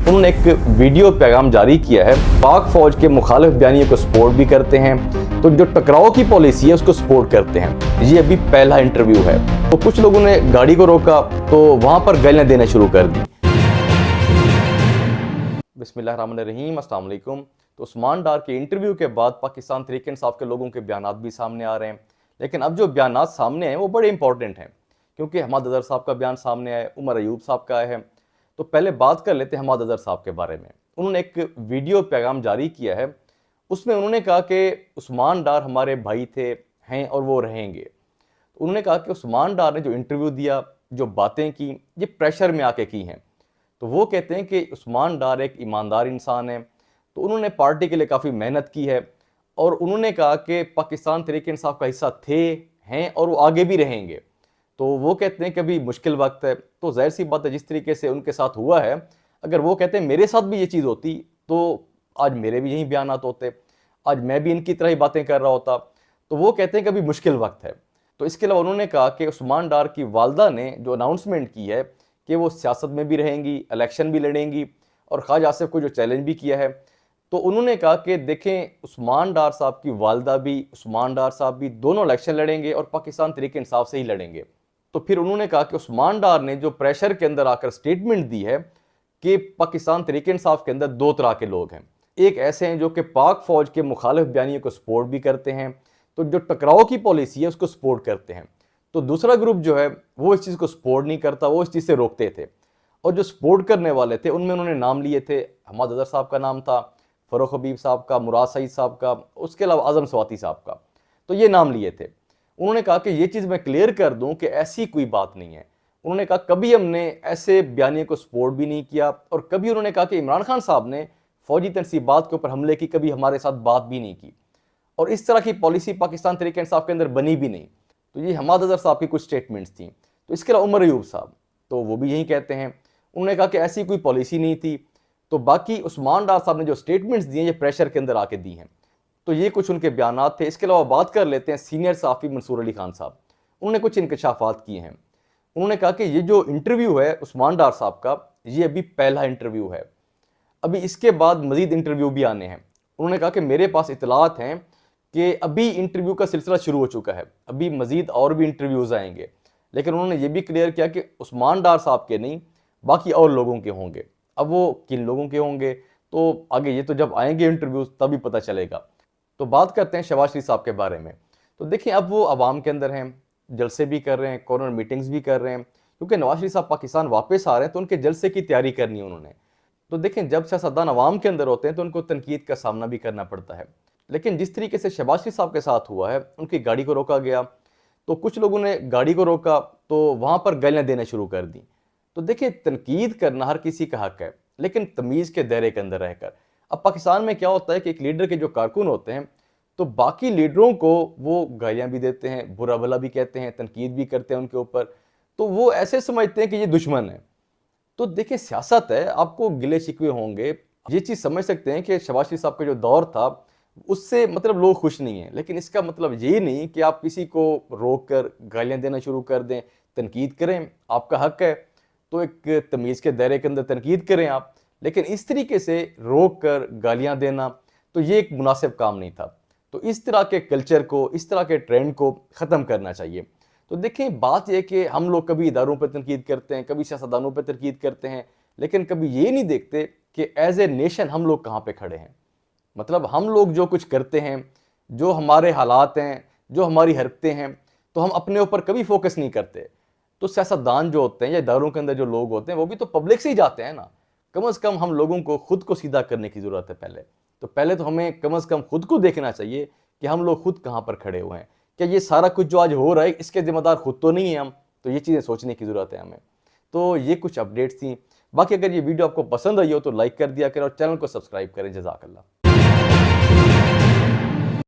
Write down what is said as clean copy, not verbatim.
انہوں نے ایک ویڈیو پیغام جاری کیا ہے، پاک فوج کے مخالف بیانیوں کو سپورٹ بھی کرتے ہیں، تو جو ٹکراؤ کی پالیسی ہے اس کو سپورٹ کرتے ہیں۔ یہ ابھی پہلا انٹرویو ہے، تو کچھ لوگوں نے گاڑی کو روکا تو وہاں پر گالیاں دینا شروع کر دی۔ بسم اللہ الرحمن الرحیم، السلام علیکم۔ تو عثمان ڈار کے انٹرویو کے بعد پاکستان تحریک انصاف کے لوگوں کے بیانات بھی سامنے آ رہے ہیں، لیکن اب جو بیانات سامنے ہیں وہ بڑے امپورٹنٹ ہیں، کیونکہ حماد اظہر صاحب کا بیان سامنے آیا ہے، عمر ایوب صاحب کا آیا ہے۔ تو پہلے بات کر لیتے ہیں حماد اظہر صاحب کے بارے میں۔ انہوں نے ایک ویڈیو پیغام جاری کیا ہے، اس میں انہوں نے کہا کہ عثمان ڈار ہمارے بھائی تھے، ہیں اور وہ رہیں گے۔ انہوں نے کہا کہ عثمان ڈار نے جو انٹرویو دیا، جو باتیں کی، یہ پریشر میں آ کے کی ہیں۔ تو وہ کہتے ہیں کہ عثمان ڈار ایک ایماندار انسان ہے، تو انہوں نے پارٹی کے لیے کافی محنت کی ہے، اور انہوں نے کہا کہ پاکستان تحریک انصاف کا حصہ تھے، ہیں اور وہ آگے بھی رہیں گے۔ تو وہ کہتے ہیں کہ ابھی مشکل وقت ہے، تو ظاہر سی بات ہے جس طریقے سے ان کے ساتھ ہوا ہے، اگر وہ کہتے ہیں میرے ساتھ بھی یہ چیز ہوتی تو آج میرے بھی یہی بیانات ہوتے، آج میں بھی ان کی طرح ہی باتیں کر رہا ہوتا۔ تو وہ کہتے ہیں کہ ابھی مشکل وقت ہے۔ تو اس کے علاوہ انہوں نے کہا کہ عثمان ڈار کی والدہ نے جو اناؤنسمنٹ کی ہے کہ وہ سیاست میں بھی رہیں گی، الیکشن بھی لڑیں گی، اور خواجہ آصف کو جو چیلنج بھی کیا ہے، تو انہوں نے کہا کہ دیکھیں عثمان ڈار صاحب کی والدہ بھی، عثمان ڈار صاحب بھی دونوں الیکشن لڑیں گے اور پاکستان تحریک انصاف سے ہی لڑیں گے۔ تو پھر انہوں نے کہا کہ عثمان ڈار نے جو پریشر کے اندر آ کر سٹیٹمنٹ دی ہے کہ پاکستان تحریک انصاف کے اندر دو طرح کے لوگ ہیں، ایک ایسے ہیں جو کہ پاک فوج کے مخالف بیانیوں کو سپورٹ بھی کرتے ہیں، تو جو ٹکراؤ کی پالیسی ہے اس کو سپورٹ کرتے ہیں، تو دوسرا گروپ جو ہے وہ اس چیز کو سپورٹ نہیں کرتا، وہ اس چیز سے روکتے تھے۔ اور جو سپورٹ کرنے والے تھے ان میں انہوں نے نام لیے تھے، حماد اظہر صاحب کا نام تھا، فروخ حبیب صاحب کا، مراد سعید صاحب کا، اس کے علاوہ اعظم سواتی صاحب کا، تو یہ نام لیے تھے۔ انہوں نے کہا کہ یہ چیز میں کلیئر کر دوں کہ ایسی کوئی بات نہیں ہے۔ انہوں نے کہا کبھی ہم نے ایسے بیانیے کو سپورٹ بھی نہیں کیا، اور کبھی انہوں نے کہا کہ عمران خان صاحب نے فوجی تنصیبات کے اوپر حملے کی کبھی ہمارے ساتھ بات بھی نہیں کی، اور اس طرح کی پالیسی پاکستان تحریک انصاف کے اندر بنی بھی نہیں۔ تو یہ حماد اظہر صاحب کی کچھ سٹیٹمنٹس تھیں۔ تو اس کے علاوہ عمر ایوب صاحب، تو وہ بھی یہی کہتے ہیں، انہوں نے کہا کہ ایسی کوئی پالیسی نہیں تھی۔ تو باقی عثمان ڈار صاحب نے جو سٹیٹمنٹس دی ہیں یہ پریشر کے اندر آ کے دی ہیں۔ تو یہ کچھ ان کے بیانات تھے۔ اس کے علاوہ بات کر لیتے ہیں سینئر صحافی منصور علی خان صاحب، انہوں نے کچھ انکشافات کیے ہیں۔ انہوں نے کہا کہ یہ جو انٹرویو ہے عثمان ڈار صاحب کا، یہ ابھی پہلا انٹرویو ہے، ابھی اس کے بعد مزید انٹرویو بھی آنے ہیں۔ انہوں نے کہا کہ میرے پاس اطلاعات ہیں کہ ابھی انٹرویو کا سلسلہ شروع ہو چکا ہے، ابھی مزید اور بھی انٹرویوز آئیں گے، لیکن انہوں نے یہ بھی کلیئر کیا کہ عثمان ڈار صاحب کے نہیں، باقی اور لوگوں کے ہوں گے۔ اب وہ کن لوگوں کے ہوں گے تو آگے یہ تو جب آئیں گے انٹرویوز تبھی پتہ چلے گا۔ تو بات کرتے ہیں شہباز شریف صاحب کے بارے میں۔ تو دیکھیں اب وہ عوام کے اندر ہیں، جلسے بھی کر رہے ہیں، کارنر میٹنگز بھی کر رہے ہیں، کیونکہ نواز شریف صاحب پاکستان واپس آ رہے ہیں تو ان کے جلسے کی تیاری کرنی ہے انہوں نے۔ تو دیکھیں جب سیاستدان عوام کے اندر ہوتے ہیں تو ان کو تنقید کا سامنا بھی کرنا پڑتا ہے، لیکن جس طریقے سے شہباز شریف صاحب کے ساتھ ہوا ہے، ان کی گاڑی کو روکا گیا تو کچھ لوگوں نے گاڑی کو روکا تو وہاں پر گالیاں دینا شروع کر دیں۔ تو دیکھیں تنقید کرنا ہر کسی کا حق ہے، لیکن تمیز کے دائرے کے اندر رہ کر۔ اب پاکستان میں کیا ہوتا ہے کہ ایک لیڈر کے جو کارکن ہوتے ہیں تو باقی لیڈروں کو وہ گالیاں بھی دیتے ہیں، برا بھلا بھی کہتے ہیں، تنقید بھی کرتے ہیں ان کے اوپر، تو وہ ایسے سمجھتے ہیں کہ یہ دشمن ہے۔ تو دیکھیں سیاست ہے، آپ کو گلے شکوے ہوں گے، یہ چیز سمجھ سکتے ہیں کہ شہباز شریف صاحب کا جو دور تھا اس سے مطلب لوگ خوش نہیں ہیں، لیکن اس کا مطلب یہ نہیں کہ آپ کسی کو روک کر گالیاں دینا شروع کر دیں، تنقید کریں، آپ کا حق ہے تو ایک تمیز کے دائرے کے اندر تنقید کریں آپ، لیکن اس طریقے سے روک کر گالیاں دینا تو یہ ایک مناسب کام نہیں تھا۔ تو اس طرح کے کلچر کو، اس طرح کے ٹرینڈ کو ختم کرنا چاہیے۔ تو دیکھیں بات یہ کہ ہم لوگ کبھی اداروں پہ تنقید کرتے ہیں، کبھی سیاستدانوں پہ تنقید کرتے ہیں، لیکن کبھی یہ نہیں دیکھتے کہ ایز اے نیشن ہم لوگ کہاں پہ کھڑے ہیں۔ مطلب ہم لوگ جو کچھ کرتے ہیں، جو ہمارے حالات ہیں، جو ہماری حرکتیں ہیں، تو ہم اپنے اوپر کبھی فوکس نہیں کرتے۔ تو سیاستدان جو ہوتے ہیں یا اداروں کے اندر جو لوگ ہوتے ہیں وہ بھی تو پبلک سے ہی جاتے ہیں نا۔ کم از کم ہم لوگوں کو خود کو سیدھا کرنے کی ضرورت ہے پہلے۔ تو پہلے تو ہمیں کم از کم خود کو دیکھنا چاہیے کہ ہم لوگ خود کہاں پر کھڑے ہوئے ہیں، کیا یہ سارا کچھ جو آج ہو رہا ہے اس کے ذمہ دار خود تو نہیں ہیں ہم؟ تو یہ چیزیں سوچنے کی ضرورت ہے ہمیں۔ تو یہ کچھ اپڈیٹس تھیں۔ باقی اگر یہ ویڈیو آپ کو پسند آئی ہو تو لائک کر دیا کریں اور چینل کو سبسکرائب کریں۔ جزاک اللہ۔